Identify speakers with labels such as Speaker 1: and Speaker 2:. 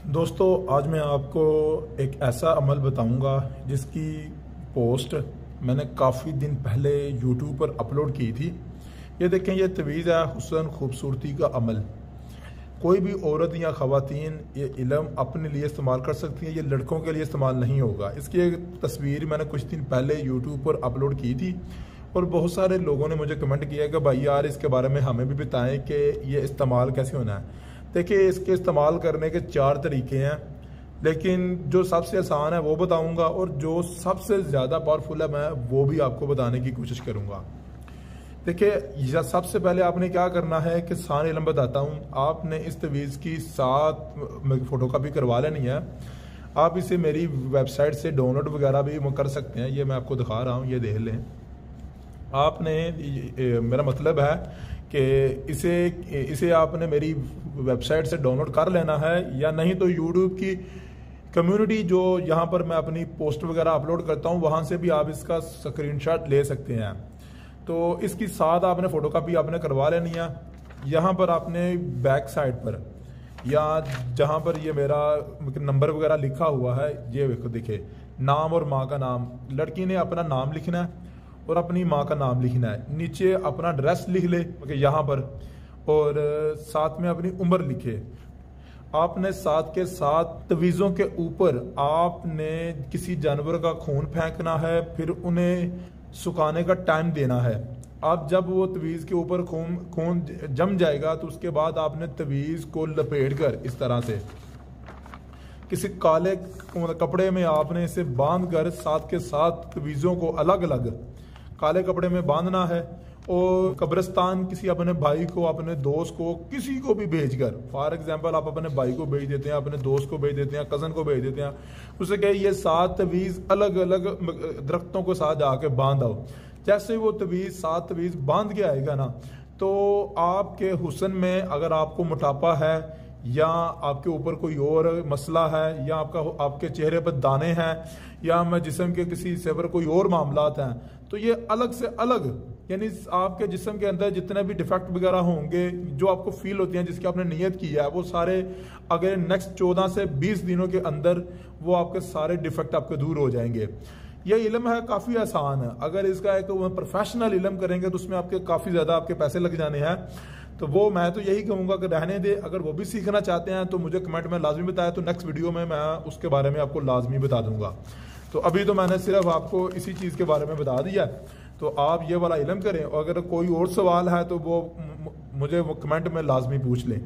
Speaker 1: دوستو آج میں آپ کو ایک ایسا عمل بتاؤں گا جس کی پوسٹ میں نے کافی دن پہلے یوٹیوب پر اپلوڈ کی تھی۔ یہ دیکھیں، یہ تویز ہے حسن خوبصورتی کا عمل۔ کوئی بھی عورت یا خواتین یہ علم اپنے لیے استعمال کر سکتی ہیں، یہ لڑکوں کے لیے استعمال نہیں ہوگا۔ اس کی ایک تصویر میں نے کچھ دن پہلے یوٹیوب پر اپلوڈ کی تھی اور بہت سارے لوگوں نے مجھے کمنٹ کیا کہ بھائی یار اس کے بارے میں ہمیں بھی بتائیں کہ یہ استعمال کیسے ہونا ہے۔ دیکھیں، اس کے استعمال کرنے کے 4 طریقے ہیں، لیکن جو سب سے آسان ہے وہ بتاؤں گا اور جو سب سے زیادہ پاورفل ہے میں وہ بھی آپ کو بتانے کی کوشش کروں گا۔ دیکھیں، سب سے پہلے آپ نے کیا کرنا ہے کہ سارے علم بتاتا ہوں۔ آپ نے اس تویز کی 7 فوٹو کاپی کروا لینی ہے۔ آپ اسے میری ویب سائٹ سے ڈاؤن لوڈ وغیرہ بھی کر سکتے ہیں، یہ میں آپ کو دکھا رہا ہوں، یہ دیکھ لیں۔ آپ نے میرا مطلب ہے کہ اسے آپ نے میری ویب سائٹ سے ڈاؤن لوڈ کر لینا ہے، یا نہیں تو یوٹیوب کی کمیونٹی جو یہاں پر میں اپنی پوسٹ وغیرہ اپلوڈ کرتا ہوں وہاں سے بھی آپ اس کا اسکرین شاٹ لے سکتے ہیں۔ تو اس کی 7 آپ نے فوٹو کاپی آپ نے کروا لینی ہے۔ یہاں پر آپ نے بیک سائڈ پر یا جہاں پر یہ میرا نمبر وغیرہ لکھا ہوا ہے، یہ دیکھے نام اور ماں کا نام، لڑکی نے اپنا نام لکھنا ہے اور اپنی ماں کا نام لکھنا ہے، نیچے اپنا ایڈریس لکھ لے یہاں پر، اور ساتھ میں اپنی عمر لکھے۔ آپ نے ساتھ کے ساتھ تویزوں کے اوپر آپ نے کسی جانور کا خون پھینکنا ہے، پھر انہیں سکھانے کا ٹائم دینا ہے۔ آپ جب وہ تویز کے اوپر خون جم جائے گا تو اس کے بعد آپ نے تویز کو لپیٹ کر اس طرح سے کسی کالے کپڑے میں آپ نے اسے باندھ کر ساتھ کے ساتھ تویزوں کو الگ الگ کالے کپڑے میں باندھنا ہے، اور قبرستان کسی اپنے بھائی کو، اپنے دوست کو، کسی کو بھی بھیج کر، فار ایگزامپل آپ اپنے بھائی کو بھیج دیتے ہیں، اپنے دوست کو بھیج دیتے ہیں، کزن کو بھیج دیتے ہیں، اسے کہ یہ 7 تویز الگ الگ درختوں کے ساتھ جا کے باندھ آؤ۔ جیسے وہ تویز 7 تویز باندھ کے آئے گا نا، تو آپ کے حسن میں اگر آپ کو موٹاپا ہے یا آپ کے اوپر کوئی اور مسئلہ ہے یا آپ کے چہرے پر دانے ہیں یا جسم کے کسی حصے پر کوئی اور معاملات ہیں، تو یہ الگ سے الگ، یعنی آپ کے جسم کے اندر جتنے بھی ڈیفیکٹ وغیرہ ہوں گے جو آپ کو فیل ہوتی ہیں، جس کی آپ نے نیت کی ہے، وہ سارے اگر نیکسٹ 14 سے 20 دنوں کے اندر وہ آپ کے سارے ڈیفیکٹ آپ کے دور ہو جائیں گے۔ یہ علم ہے کافی آسان ہے، اگر اس کا ایک پروفیشنل علم کریں گے تو اس میں آپ کے کافی زیادہ آپ کے پیسے لگ جانے ہیں، تو وہ میں تو یہی کہوں گا کہ رہنے دے۔ اگر وہ بھی سیکھنا چاہتے ہیں تو مجھے کمنٹ میں لازمی بتایا، تو نیکسٹ ویڈیو میں اس کے بارے میں آپ کو لازمی بتا دوں گا۔ تو ابھی تو میں نے صرف آپ کو اسی چیز کے بارے میں بتا دیا ہے، تو آپ یہ والا علم کریں، اور اگر کوئی اور سوال ہے تو وہ مجھے کمنٹ میں لازمی پوچھ لیں۔